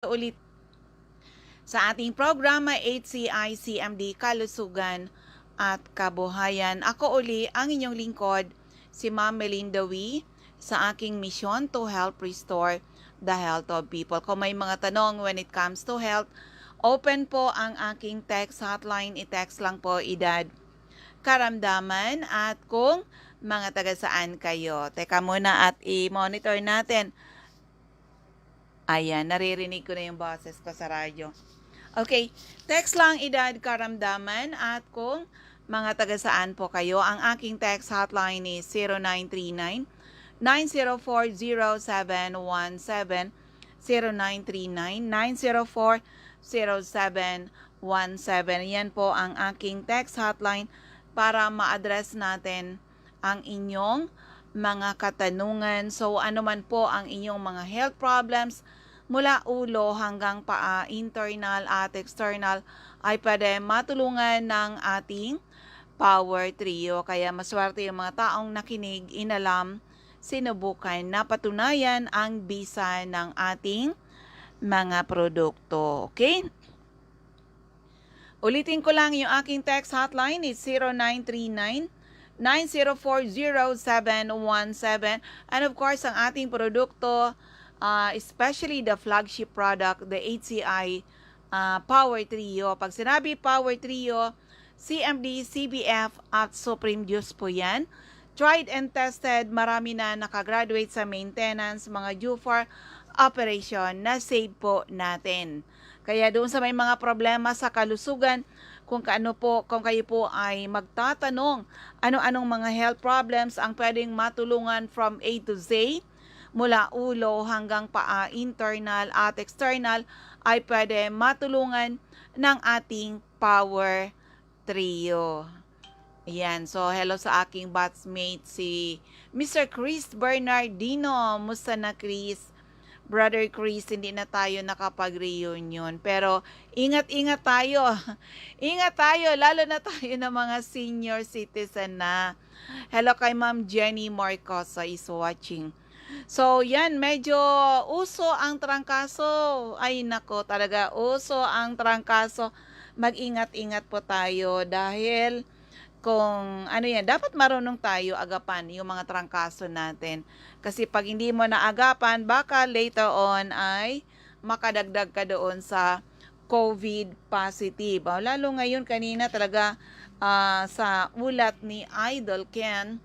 Ulit sa ating programa HCI-CMD, Kalusugan at Kabuhayan. Ako uli ang inyong lingkod, si Ma'am Melinda sa aking misyon to help restore the health of people. Kung may mga tanong when it comes to health, open po ang aking text hotline. I-text lang po edad, karamdaman at kung mga taga saan kayo. Teka muna at i-monitor natin. Ayan, naririnig ko na yung boses ko sa radyo. Okay, text lang edad, karamdaman at kung mga taga saan po kayo. Ang aking text hotline is 0939-904-0717, 0939-904-0717. Yan po ang aking text hotline para ma-address natin ang inyong mga katanungan. So ano man po ang inyong mga health problems, mula ulo hanggang paa, internal at external, ay pwede matulungan ng ating Power Trio. Kaya maswerte yung mga taong nakinig, inalam, sinubukan, napatunayan ang bisa ng ating mga produkto. Okay? Ulitin ko lang yung aking text hotline is 0939-904-0717. And of course, ang ating produkto, especially the flagship product, the HCI Power Trio. Pag sinabi Power Trio, CMD, CBF at Supreme Juice po yan. Tried and tested, marami na nakagraduate sa maintenance, mga due for operation na save po natin. Kaya doon sa may mga problema sa kalusugan, kung kayo po ay magtatanong ano-anong mga health problems ang pwedeng matulungan from A to Z, mula ulo hanggang paa, internal at external, ay pwede matulungan ng ating Power Trio. Ayan, so hello sa aking batchmate si Mr. Chris Bernardino. Musta na, Chris? Brother Chris, hindi na tayo nakapag-reunion. Pero ingat-ingat tayo. Ingat tayo, lalo na tayo ng mga senior citizen na. Hello kay Ma'am Jenny Marcosa is watching. So, yan, medyo uso ang trangkaso. Ay, nako, talaga, uso ang trangkaso. Mag-ingat-ingat po tayo dahil kung ano yan, dapat marunong tayo agapan yung mga trangkaso natin. Kasi pag hindi mo naagapan, baka later on ay makadagdag ka doon sa COVID positive. Lalo ngayon, kanina talaga sa ulat ni Idol Ken,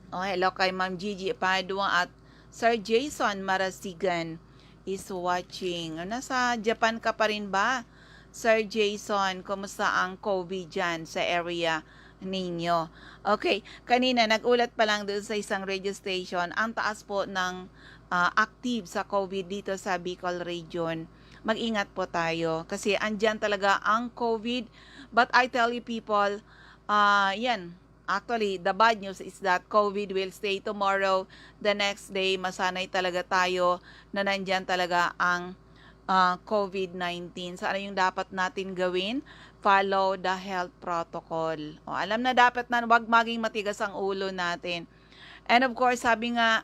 hello kay Ma'am Gigi Padua at Sir Jason Marasigan is watching. Nasa Japan ka pa rin ba, Sir Jason? Kumusta ang COVID dyan sa area ninyo? Okay, kanina nagulat pa lang doon sa isang radio station, ang taas po ng active sa COVID dito sa Bicol region. Mag-ingat po tayo kasi andyan talaga ang COVID. But I tell you people, yan, actually, the bad news is that COVID will stay tomorrow. The next day, masanay talaga tayo na nandyan talaga ang COVID-19. So, ano yung dapat natin gawin? Follow the health protocol. Alam na dapat na wag maging matigas ang ulo natin. And of course, sabi ng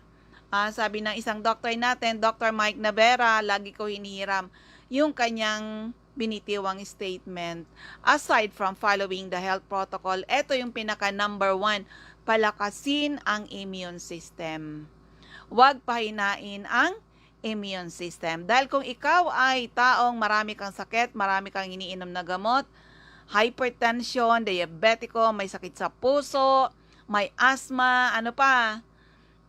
isang doctor natin, Dr. Mike Navera, lagi ko hinihiram yung kanyang binitiwang statement. Aside from following the health protocol, ito yung pinaka number 1, palakasin ang immune system. Huwag pahinain ang immune system. Dahil kung ikaw ay taong marami kang sakit, marami kang iniinom na gamot, hypertension, diabetiko, may sakit sa puso, may asthma, ano pa?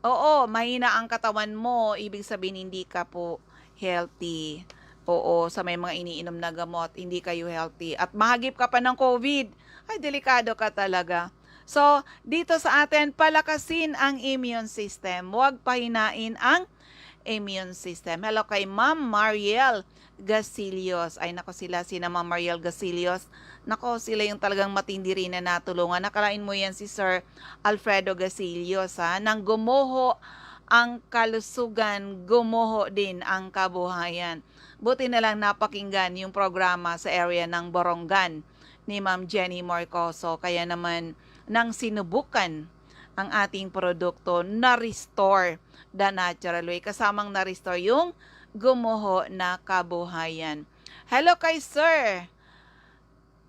Oo, mahina ang katawan mo, ibig sabihin hindi ka po healthy. Oo, sa may mga iniinom na gamot, hindi kayo healthy. At mahagip ka pa ng COVID, ay delikado ka talaga. So, dito sa atin, palakasin ang immune system. Huwag pahinain ang immune system. Hello kay Ma'am Mariel Gasilios. Ay, nako sina Ma'am Mariel Gasilios. Nako, sila yung talagang matindi rin na natulungan. Nakalain mo yan si Sir Alfredo Gasilios, nang gumuho ang kalusugan, gumuho din ang kabuhayan. Buti na lang napakinggan yung programa sa area ng Borongan ni Ma'am Jenny Marcoso. Kaya naman nang sinubukan ang ating produkto, na-restore the natural way. Kasamang na-restore yung gumuho na kabuhayan. Hello kay Sir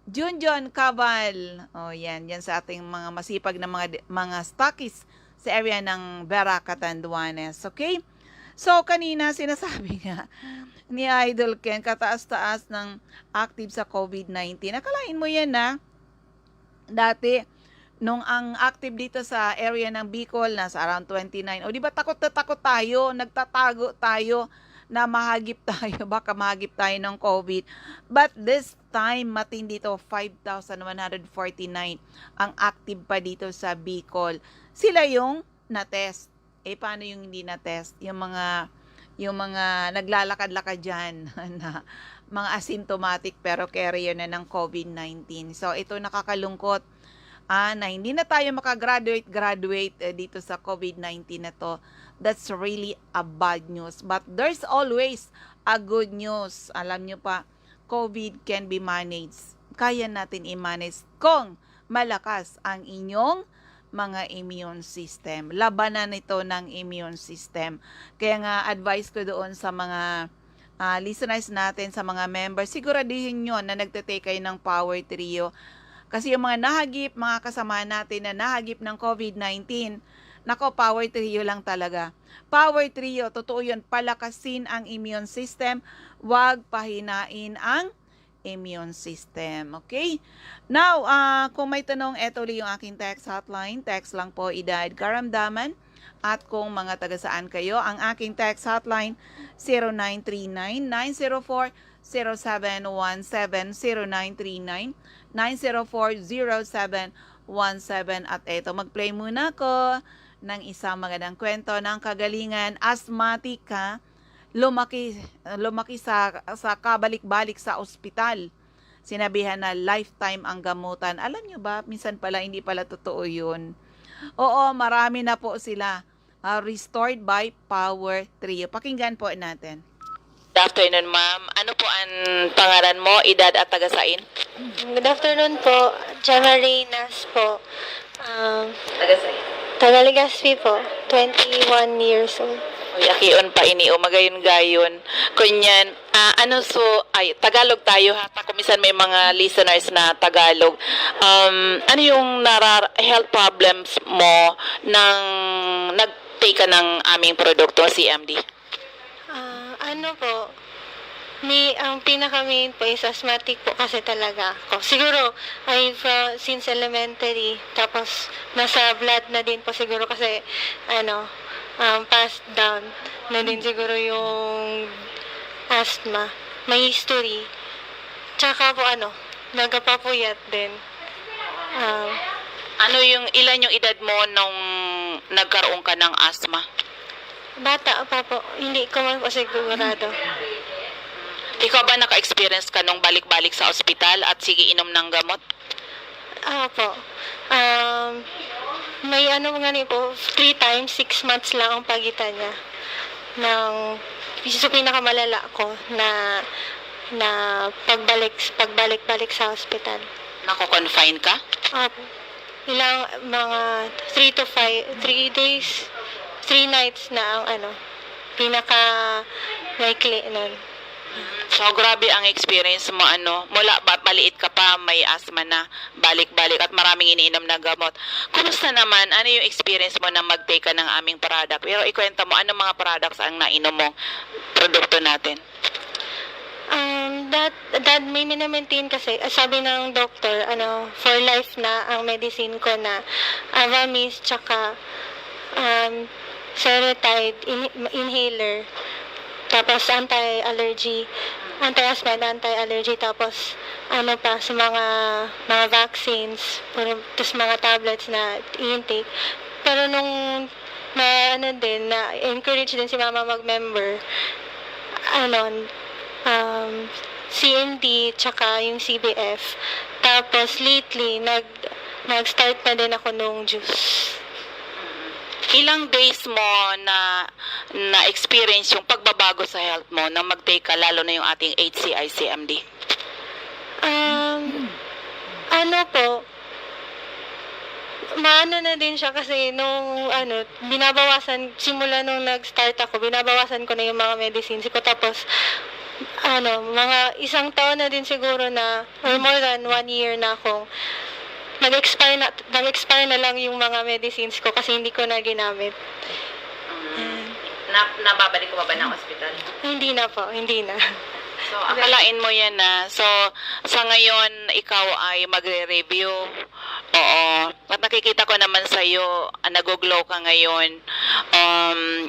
Junjon Cabal. O yan sa ating mga masipag na mga stockist sa area ng Vera, Catanduanes. Okay? So, kanina sinasabi nga ni Idol Ken, kataas-taas ng active sa COVID-19. Akalain mo yan na dati, nung ang active dito sa area ng Bicol, nasa around 29. O di ba takot na takot tayo, nagtatago tayo na mahagip tayo, baka mahagip tayo ng COVID. But this time, matindi to, 5,149 ang active pa dito sa Bicol. Sila yung na-test. Paano yung hindi na-test? Yung mga naglalakad-lakad dyan na mga asymptomatic pero carrier na ng COVID-19. So, ito nakakalungkot na hindi na tayo makagraduate dito sa COVID-19 na to. That's really a bad news. But there's always a good news. Alam nyo pa, COVID can be managed. Kaya natin i-manage kung malakas ang inyong mga immune system. Labanan ito ng immune system. Kaya nga, advice ko doon sa mga listeners natin, sa mga members, siguraduhin nyo na nagtatake kayo ng Power Trio. Kasi yung mga nahagip, mga kasama natin na nahagip ng COVID-19, nako, Power Trio lang talaga. Power Trio, totoo yun, palakasin ang immune system, wag pahinain ang immune system. Okay? Now, kung may tanong, eto ulit yung aking text hotline. Text lang po, idahid karamdaman. At kung mga taga saan kayo, ang aking text hotline, 0939-904-0717, 0939-904-0717. At eto, mag-play muna ko ng isang magandang kwento ng kagalingan. Asthmatic ka, lumaki sa kabalik-balik sa ospital. Sinabihan na lifetime ang gamutan. Alam nyo ba, minsan pala hindi pala totoo yun. Oo, marami na po sila. Restored by Power Trio. Pakinggan po natin. Good afternoon, ma'am. Ano po ang pangalan mo, edad at tagasain? Good afternoon po. Jamarinas po. Tagasain. Tagaligaspi po. 21 years old. Uy, akion pa ini o magayon-gayon. Kunyan, Tagalog tayo ha. Kumisan may mga listeners na Tagalog. Ano yung health problems mo nang nag-take ka ng aming produkto, CMD? Ano po? Ang pinaka-main po is asthmatic po kasi talaga ako. Siguro, since elementary, tapos nasa blood na din po siguro kasi, passed down na din siguro yung asthma. May history. Tsaka po, nagpapuyat din. Ilan yung edad mo nung nagkaroon ka ng asthma? Bata pa po. Hindi ko man po sigurado. Ikaw ba naka-experience ka nung balik-balik sa ospital at sige inom ng gamot? Po. May po, 3 times, 6 months lang ang pagitan niya. So, pinakamalala ko na pagbalik-balik sa ospital. Nako-confine ka? Mga 3 to 5, 3 days, 3 nights na ang pinaka-likely nun. So, grabe ang experience mo, mula maliit ka pa, may asthma na, balik-balik at maraming iniinom na gamot. Kumusta naman, ano yung experience mo na mag-take ka ng aming product? Pero ikwenta mo, ano mga products ang nainom mong produkto natin? That may minamaintain kasi, sabi ng doctor, for life na ang medicine ko na Avamis, tsaka Seretide inhaler. Tapos anti-allergy, anti-asthma, anti-allergy, tapos sa mga vaccines, tapos mga tablets na intake. Pero nung na-encourage din si mama mag-member, CMD, tsaka yung CBF. Tapos lately, nag-start na din ako nung juice. Ilang days mo na-experience yung pagbabago sa health mo nang mag-take ka, lalo na yung ating HCI-CMD? maano na din siya kasi nung simula nung nag-start ako, binabawasan ko na yung mga medicines ko. Tapos, mga isang taon na din siguro na, or more than 1 year na akong nag-expire na lang yung mga medicines ko kasi hindi ko na ginamit. Nababalik ko ba ng ospital? Hindi na po, hindi na. So, akalain mo yan na. So, sa ngayon, ikaw ay magre-review. Oo. At nakikita ko naman sa'yo, nag-glow ka ngayon.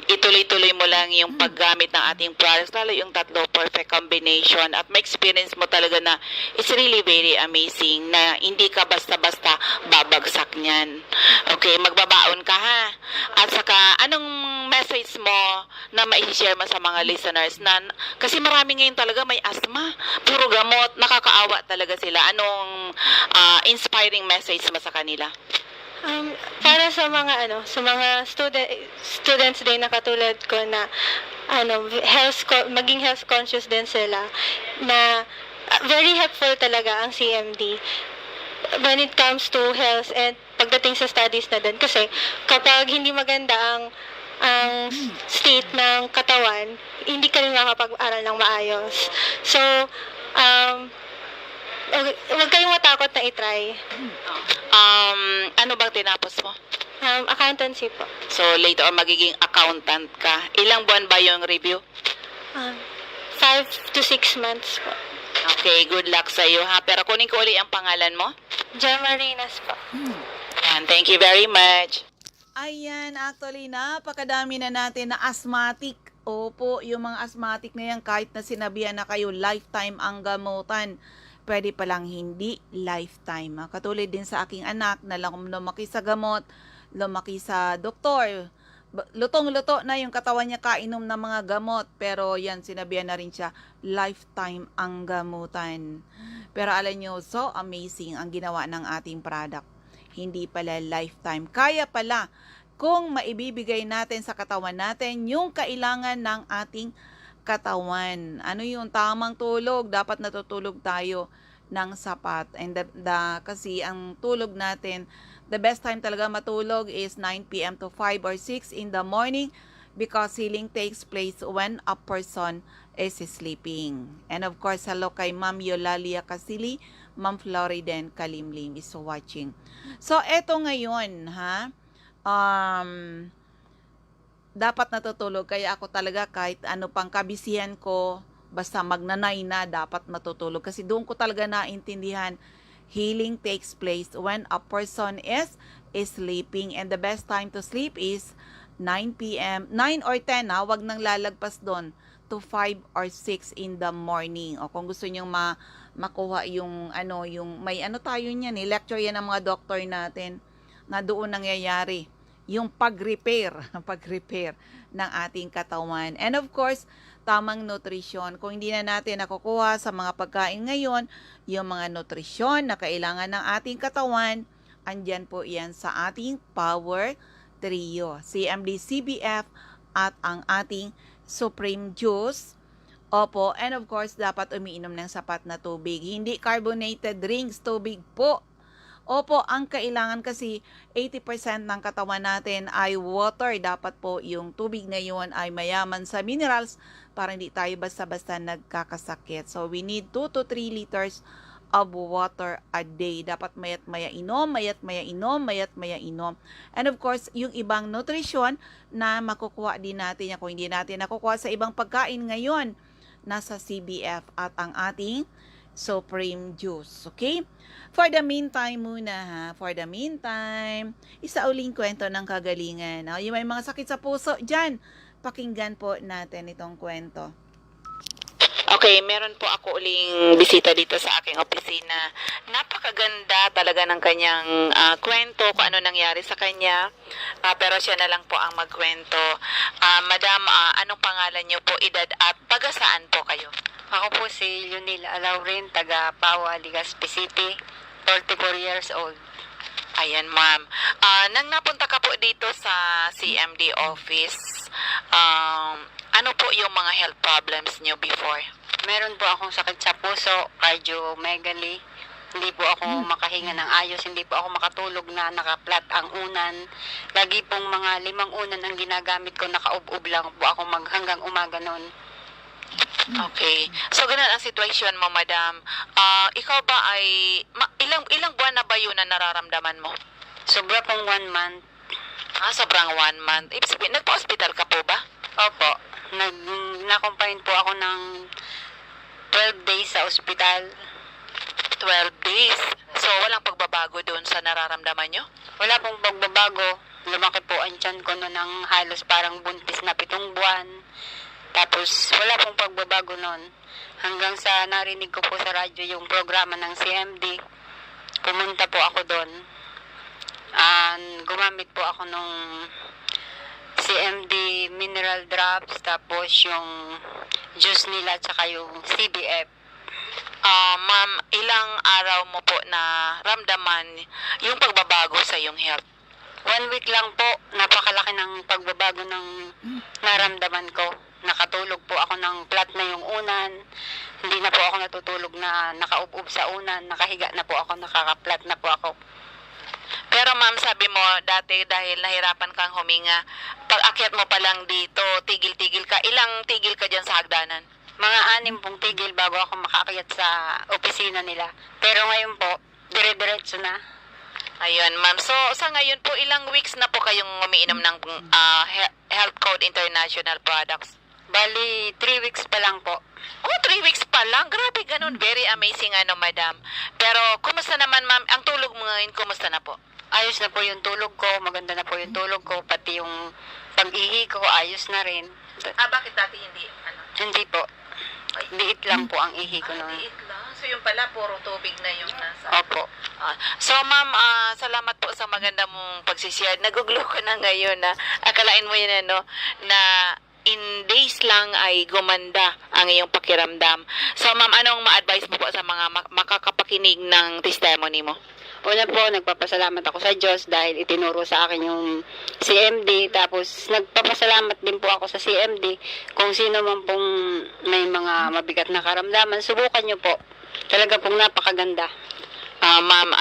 Ituloy-tuloy mo lang yung paggamit ng ating products, lalo yung tatlo, perfect combination. At may experience mo talaga na it's really very amazing na hindi ka basta-basta babagsak niyan. Okay, magbabaon ka ha. At saka, anong message mo na mai-share mo sa mga listeners na, kasi marami ngayon talaga may asthma, puro gamot, nakakaawa talaga sila. Anong inspiring message mo sa kanila? Para sa mga students din na katulad ko na maging health conscious din sila, na very helpful talaga ang CMD when it comes to health and pagdating sa studies na din, kasi kapag hindi maganda ang state ng katawan, hindi ka rin makapag-aral ng maayos. So, huwag kayong matakot na itry. Ano bang tinapos mo? Accountancy po. So, later on magiging accountant ka. Ilang buwan ba yung review? 5 to 6 months po. Okay, good luck sa iyo ha. Pero kunin ko uli ang pangalan mo. Jamarinas po. And thank you very much. Ayan, actually, napakadami na natin na asthmatic. Opo, yung mga asthmatic na yan, kahit na sinabihan na kayo, lifetime ang gamutan. Pwede palang hindi lifetime. Katulad din sa aking anak na lumaki sa gamot, lumaki sa doktor. Lutong-luto na yung katawan niya kainom ng mga gamot. Pero yan, sinabihan na rin siya, lifetime ang gamutan. Pero alam nyo, so amazing ang ginawa ng ating product. Hindi pala lifetime. Kaya pala kung maibibigay natin sa katawan natin yung kailangan ng ating katawan. Ano yung tamang tulog? Dapat natutulog tayo ng sapat. And kasi ang tulog natin, the best time talaga matulog is 9 p.m. to 5 or 6 in the morning because healing takes place when a person is sleeping. And of course, hello kay Ma'am Yolalia Casili, Ma'am Floriden Kalimlim is watching. So, eto ngayon, ha? Dapat natutulog. Kaya ako talaga kahit ano pang kabisihan ko, basta magnanay na, dapat matutulog. Kasi doon ko talaga naintindihan, healing takes place when a person is sleeping. And the best time to sleep is 9 p.m. 9 or 10, ha? Wag nang lalagpas doon to 5 or 6 in the morning. O kung gusto niyo makuha yung may tayo niyan, lecture yan ng mga doktor natin na doon nangyayari yung pag-repair ng ating katawan. And of course, tamang nutrition. Kung hindi na natin nakukuha sa mga pagkain ngayon, yung mga nutrisyon na kailangan ng ating katawan, andyan po yan sa ating Power Trio, CMD, CBF, at ang ating Supreme Juice. Opo, and of course, dapat umiinom ng sapat na tubig. Hindi carbonated drinks, tubig po. Opo, ang kailangan kasi 80% ng katawan natin ay water. Dapat po yung tubig na yun ay mayaman sa minerals para hindi tayo basta-basta nagkakasakit. So, we need 2 to 3 liters of water a day. Dapat mayat-maya inom, mayat-maya inom. And of course, yung ibang nutrition na makukuha din natin. Kung hindi natin nakukuha sa ibang pagkain ngayon, nasa CBF at ang ating Supreme Juice. Okay? For the meantime muna ha. For the meantime, isa uling kwento ng kagalingan. Yung may mga sakit sa puso dyan, pakinggan po natin itong kwento. Okay, meron po ako uling bisita dito sa aking opisina. Napakaganda talaga ng kanyang kwento, kung ano nangyari sa kanya. Pero siya na lang po ang magkwento. Madam, anong pangalan niyo po, edad at taga saan po kayo? Ako po si Lunil Alaurin, taga Pawa, Legazpi City, 44 years old. Ayan, ma'am. Nang napunta ka po dito sa CMD office, ano po yung mga health problems niyo before? Meron po akong sakit sa puso, cardiomegaly, Hindi po ako makahinga ng ayos, hindi po ako makatulog na nakaplat ang unan. Lagi pong mga 5 unan ang ginagamit ko, nakaub-ub lang po ako hanggang umaga noon. Okay. So, ganun ang sitwasyon mo, madam. Ikaw ba ay, ilang buwan na ba yun na nararamdaman mo? Sobra pong 1 month. Sobrang 1 month. Ibig sabihin, nagpa-hospital ka po ba? Opo, na-confine po ako ng 12 days sa ospital. 12 days. So, walang pagbabago doon sa nararamdaman nyo? Wala pong pagbabago. Lumaki po ang tiyan ko noon ng halos parang buntis na 7 buwan. Tapos, wala pong pagbabago noon. Hanggang sa narinig ko po sa radyo yung programa ng CMD. Pumunta po ako doon. Gumamit po ako nung CMD mineral drops, tapos yung juice nila, tsaka yung CBF. Ma'am, ilang araw mo po na ramdaman yung pagbabago sa iyong health? 1 week lang po, napakalaki ng pagbabago ng naramdaman ko. Nakatulog po ako ng flat na yung unan. Hindi na po ako natutulog na nakaub-ub sa unan. Nakahiga na po ako, nakaka-flat na po ako. Pero ma'am, sabi mo dati dahil nahirapan kang huminga, pag akyat mo pa lang dito, tigil-tigil ka. Ilang tigil ka dyan sa hagdanan? Mga 6 pong tigil bago ako makaakyat sa opisina nila. Pero ngayon po, dire-diretso na. Ayun, ma'am. So, sa ngayon po, ilang weeks na po kayong umiinom ng Health Code International products? Bali, 3 weeks pa lang po. 3 weeks pa lang? Grabe, ganun. Very amazing, madam. Pero, kumusta naman, ma'am? Ang tulog mo ngayon, kumusta na po? Ayos na po yung tulog ko, maganda na po yung tulog ko, pati yung pag-ihi ko, ayos na rin. Bakit dati hindi, Hindi po. Liit lang po ang ihi ko noon. Liit lang. So, yung pala, puro tubig na yung nasa. Opo. So, ma'am, salamat po sa maganda mong pagsishare. Naguglo ko na ngayon na akalain mo yun, na in days lang ay gumanda ang iyong pakiramdam. So, ma'am, anong ma-advise mo po sa mga makakapakinig ng testimony mo? Una po, nagpapasalamat ako sa Diyos dahil itinuro sa akin yung CMD. Tapos, nagpapasalamat din po ako sa CMD. Kung sino man pong may mga mabigat na karamdaman, subukan nyo po. Talaga pong napakaganda. Ma'am,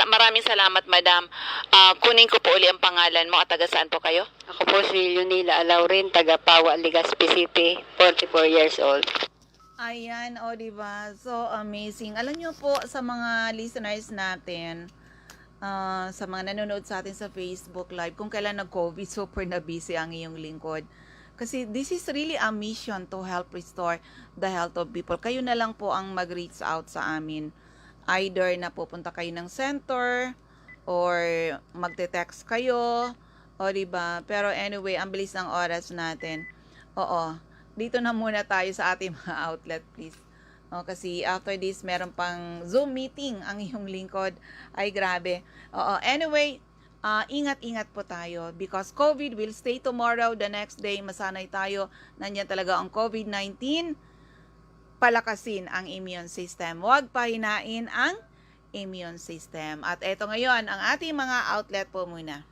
maraming salamat, madam. Kunin ko po uli ang pangalan mo at taga saan po kayo? Ako po si Lunila Alaurin, taga Pawa, Legazpi City, 44 years old. Ayan, diba? So amazing. Alam nyo po, sa mga listeners natin, sa mga nanonood sa atin sa Facebook Live, kung kailan nag-COVID, super na busy ang iyong lingkod. Kasi this is really a mission to help restore the health of people. Kayo na lang po ang mag-reach out sa amin. Either na pupunta kayo ng center, or magte-text kayo, diba? Pero anyway, ang bilis ng oras natin. Dito na muna tayo sa ating mga outlet, please. Kasi after this, meron pang Zoom meeting ang iyong lingkod. Ay, grabe. Anyway, ingat-ingat po tayo because COVID will stay tomorrow. The next day, masanay tayo. Nandiyan talaga ang COVID-19. Palakasin ang immune system. Huwag pahinain ang immune system. At eto ngayon, ang ating mga outlet po muna.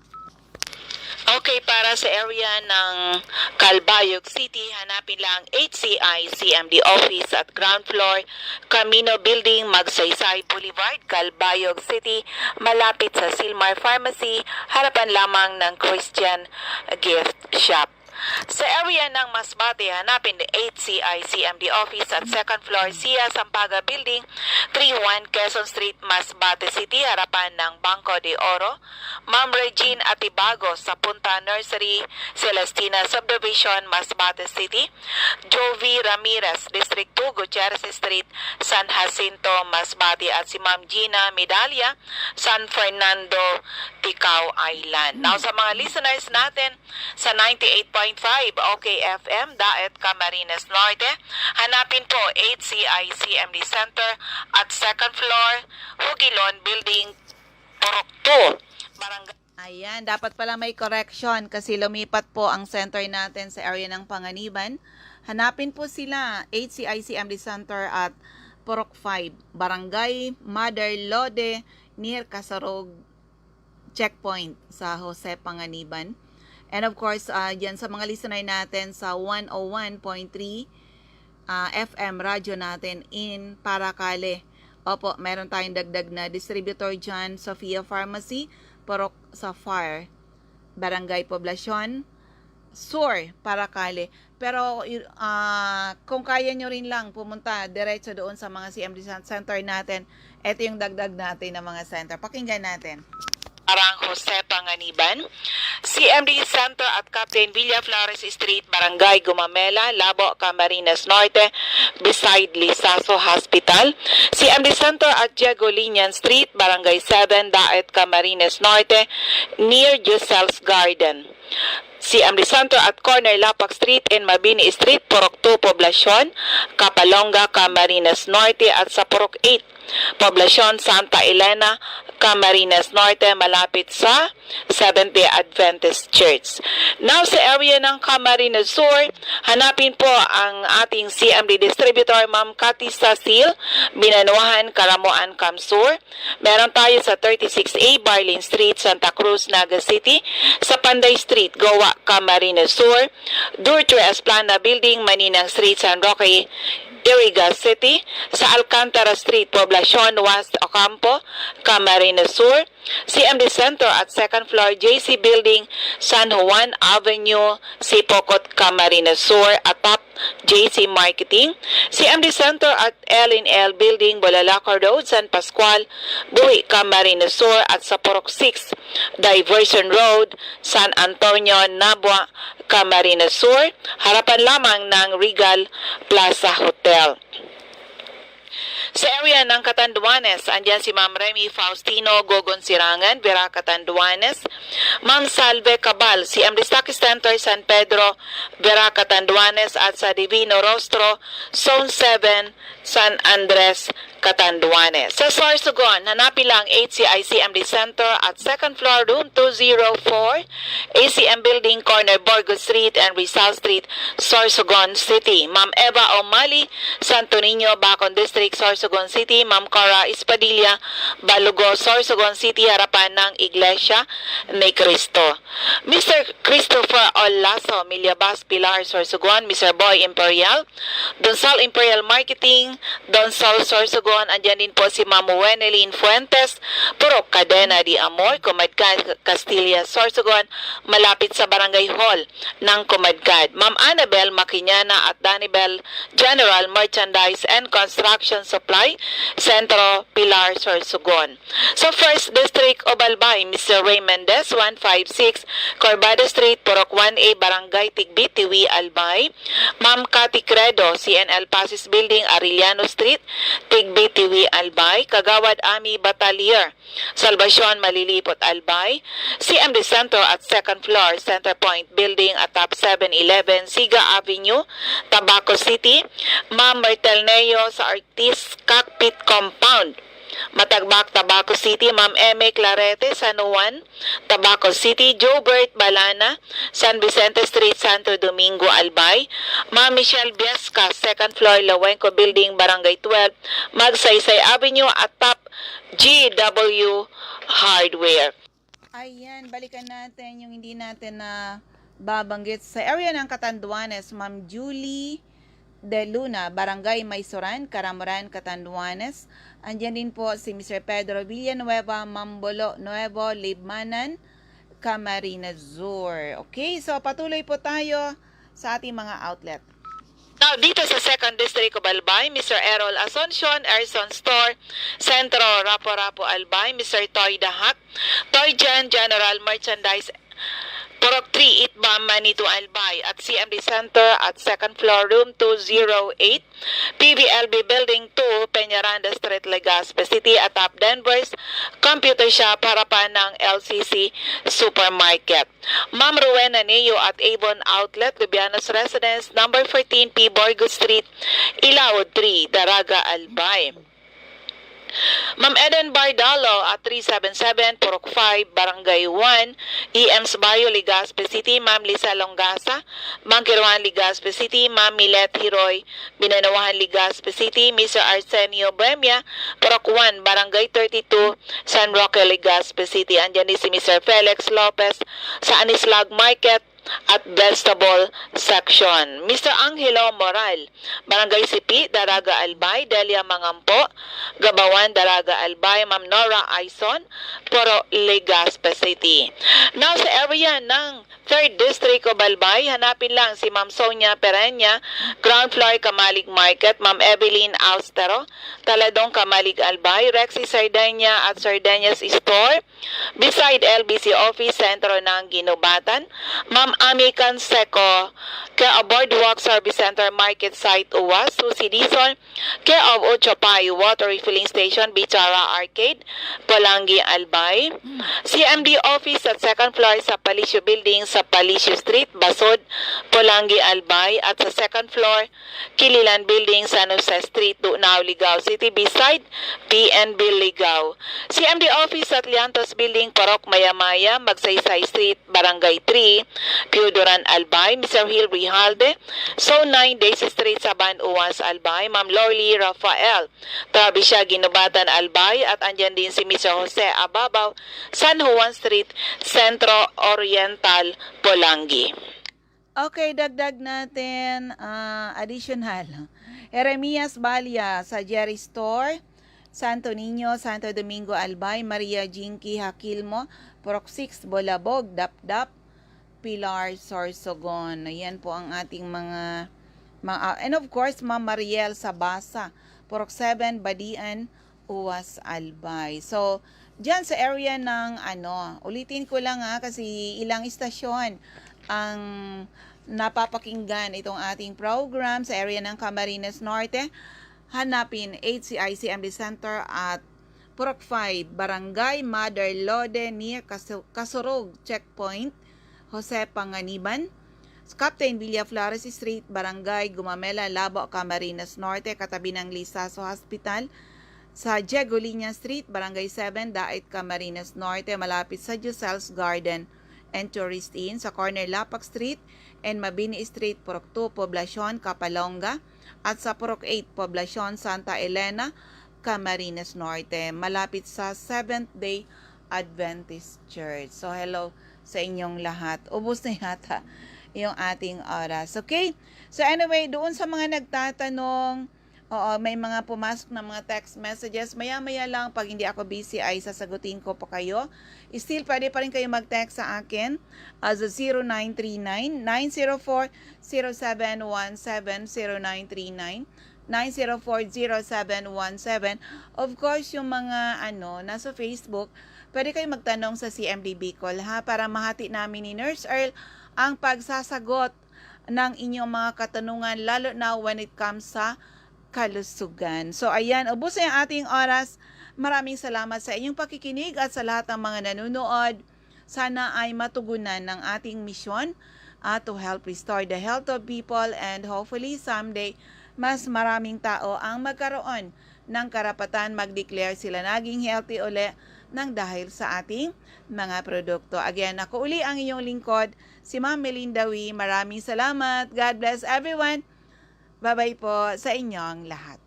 Okay, para sa area ng Calbayog City, hanapin lang HCI-CMD office at ground floor, Camino Building, Magsaysay Boulevard, Calbayog City, malapit sa Silmar Pharmacy, harapan lamang ng Christian Gift Shop. Sa area ng Masbate, hanapin the HCI-CMD office at second floor, Sia Sampaga Building, 31 Quezon Street, Masbate City, harapan ng Banco de Oro. Ma'am Regine Atibago sa Punta Nursery, Celestina Subdivision, Masbate City. Jovi Ramirez, District 2, Gutierrez Street, San Jacinto, Masbate, at si Ma'am Gina Medalia, San Fernando, Ticao Island. Now, sa mga listeners natin sa 98.5 OKFM, Daet, Camarines Norte, hanapin po HCI-CMD Center at second floor, Hugilon Building, Purok 2, Barangay. Ayan, dapat pala may correction kasi lumipat po ang center natin sa area ng Panganiban. Hanapin po sila, HCI-CMD Center at Purok 5, Barangay Mother Lode, near Casarog Checkpoint sa Jose Panganiban. And of course, dyan sa mga listener natin sa 101.3 FM radyo natin in Paracale. Opo, meron tayong dagdag na distributor dyan, Sofia Pharmacy, Purok Sapphire, Barangay Poblacion, Sur, Paracale. Pero kung kaya nyo rin lang pumunta diretso doon sa mga CMD center natin, ito yung dagdag natin ng mga center. Pakinggan natin. Arang Jose Panganiban, CMD Center at Captain Villa Flores Street, Barangay Gumamela, Labo, Camarines Norte, beside Lisaso Hospital. CMD Center at Diego Linian Street, Barangay 7, Daet, Camarines Norte, near Giselle's Garden. CMD Center at Corner Lapak Street and Mabini Street, Purok 2, Poblacion, Kapalonga, Camarines Norte at sa Purok 8, Poblacion, Santa Elena, Camarines Norte, malapit sa Seventh-day Adventist Church. Now, sa area ng Camarines Sur, hanapin po ang ating CMD distributor, Ma'am Cathy Sasil, Binanuahan, Karamuan, Kamsur. Meron tayo sa 36A, Barlin Street, Santa Cruz, Naga City, sa Panday Street, Goa, Camarines Sur, Durtre Esplana Building, Maninang Street, San Roque, Iriga City, sa Alcantara Street, Poblacion, West Ocampo, Camarines Sur, CMD Center at second floor JC Building, San Juan Avenue, Sipocot, Camarines Sur, atop JC Marketing, CMD Center at L&L Building, Bolalacor Road, San Pascual, Buhi, Camarines Sur, at sa Purok 6, Diversion Road, San Antonio, Nabua, Camarines Sur, harapan lamang ng Regal Plaza Hotel. Sa area ng Catanduanes, andyan si Ma'am Remy Faustino Gogon Sirangan, Vera Catanduanes, Ma'am Salve Cabal, CMD Stockist Center, San Pedro, Vera Catanduanes, at sa Divino Rostro, Zone 7, San Andres, Catanduanes. Sa Sorsogon, hanapin lang HCI-CMD Center at second floor, room 204, ACM Building, corner Borgo Street and Rizal Street, Sorsogon City. Ma'am Eva O'Malley, Santo Niño, Bacon District, Sorsogon City. Ma'am Cora Espadilla, Balugo, Sorsogon City, harapan ng Iglesia ni Cristo. Mr. Christopher Olaso, Milyabas, Pilar, Sorsogon. Mr. Boy Imperial, Donsal Imperial Marketing, Donsal, Sorsogon. Andyan din po si Ma'am Wenelin Fuentes, Purok Cadena de Amor, Comadcad, Castilla, Sorsogon, malapit sa Barangay Hall ng Comadcad. Ma'am Annabel Maquiñana at Danibel General Merchandise and Construction Supply, Centro, Pilar, Sorsogon. Sa First District of Albay, Mr. Ray Mendez, 156, Corbada Street, Purok 1A, Barangay Tigbi, Tiwi, Albay. Ma'am Cathy Credo, CNL Pasis Building, Arellano Street, Tigbi, Tiwi, Albay. Kagawad Ami Batalier, Salvacion, Malilipot, Albay. CMD Center at second floor, Center Point Building, atop 7-Eleven, Siga Avenue, Tabaco City. Ma'am Martelneo sa Artist Cockpit Compound, Matagbak, Tabaco City. Ma'am Eme Clarete, San Juan, Tabaco City. Jobert Balana, San Vicente Street, Santo Domingo, Albay. Ma'am Michelle Biesca, second floor, Lawenco Building, Barangay 12, Magsaysay Avenue, at top GW Hardware. Ayan, balikan natin yung hindi natin na babanggit. Sa area ng Catanduanes, Ma'am Julie De Luna, Barangay Maysoran, Caramoran, Catanduanes. Andyan din po si Mr. Pedro Villanueva, Mambolo Nuevo, Libmanan, Camarines Sur. Okay, so patuloy po tayo sa ating mga outlet. Now, dito sa 2nd District of Albay, Mr. Errol Asuncion, Erson Store, Centro, Rapo-Rapo, Albay. Mr. Toy Dahak, Toy General Merchandise, Purok 3, Itbam, Manito, Albay. At CMD Center at second floor, room 208, PVLB Building 2, Peñaranda Street, Legazpi City, atop Denver's Computer Shop, harapan ng LCC Supermarket. Ma'am Rowena Neo at Avon Outlet, Lubianos Residence, number 14 P. Borgo Street, Ilao 3, Daraga, Albay. Ma'am Eden Bardalo at 377 Purok 5, Barangay 1, EM's Bayo, Legazpi City. Ma'am Lisa Longasa, Mangkiruan, Legazpi City. Ma'am Milet Hiroy, Binanuahan, Legazpi City. Mr. Arsenio Bremia, Purok 1, Barangay 32, San Roque, Legazpi City. Andyan din si Mr. Felix Lopez sa Anislag Market, at vegetable section. Mr. Angelo Moral, Barangay Sipi, Daraga Albay, Delia Mangampo, Gabawan, Daraga Albay, Ma'am Nora Aison, Poro Legazpi City. Now sa area ng 3rd District of Albay, hanapin lang si Ma'am Sonia Perenya, ground floor Kamalig Market, Ma'am Evelyn Austero, Taladong Kamalig Albay, Rexy Sardenia at Sardinas Store, beside LBC Office, sentro ng Ginubatan, Ma'am Ami Canseco, care of Boardwalk Service Center, Market Site Uwas, Susi Dizon, care of Ochopay Water Refilling Station, Bichara Arcade, Polangi Albay, CMD Office at 2nd floor sa Palisyo Building sa Palisyo Street, Basod, Polangi Albay, at sa 2nd floor, Kililan Building, San Jose Street, Dunao, Ligao City, beside PNB Ligao. CMD Office at Liantos Building, Parok Mayamaya, Magsaysay Street, Barangay 3, Piudoran Albay, Mr. Hill Rijalde, Zone 9, Daisy Street, Saban Uwas Albay, Ma'am Lorly Rafael, Trabisya Ginubatan Albay, at andyan din si Mr. Jose Ababaw, San Juan Street, Centro Oriental, Polangi. Okay, dagdag natin additional. Jeremias Balia sa Jerry Store, Santo Niño, Santo Domingo Albay, Maria Jinky Hakilmo, Purok 6, Bolabog, Dapdap, Pilar Sorsogon. Ayan po ang ating mga and of course, Ma'am Mariel Sabasa, Purok 7, Badian, Uwas Albay. So, dyan sa area ng ulitin ko lang kasi ilang istasyon ang napapakinggan itong ating program sa area ng Camarines Norte. Hanapin HCI-CMD Center at Purok 5, Barangay Mother Lode near Kasurog Checkpoint, Jose Panganiban. Captain Villa Flores Street, Barangay Gumamela, Labo, Camarines Norte, katabi ng Lisaso Hospital. Sa Jegolinia Street, Barangay 7, Dait, Camarines Norte, malapit sa Giselle's Garden and Tourist Inn. Sa corner Lapak Street and Mabini Street, Purok 2, Poblacion, Kapalonga. At sa Purok 8, Poblacion, Santa Elena, Camarines Norte, malapit sa Seventh-day Adventist Church. So, hello sa inyong lahat. Ubus na yata yung ating oras. Okay? So, anyway, doon sa mga nagtatanong, may mga pumasok na mga text messages. Maya-maya lang, pag hindi ako busy, ay sasagutin ko po kayo. Still, pwede pa rin kayo mag-text sa akin as 0939-904-0717, 0939-904-0717. Of course, yung mga nasa Facebook, pwede kayo magtanong sa CMD Bicol para mahati namin ni Nurse Earl ang pagsasagot ng inyong mga katanungan, lalo na when it comes sa kalusugan. So ayan, ubos na yung ating oras. Maraming salamat sa inyong pakikinig at sa lahat ng mga nanonood. Sana ay matugunan ng ating misyon to help restore the health of people, and hopefully someday mas maraming tao ang magkaroon ng karapatan mag-declare sila naging healthy uli ng dahil sa ating mga produkto. Again, ako uli ang inyong lingkod, si Ma'am Melinda. Maraming salamat. God bless everyone. Bye-bye po sa inyong lahat.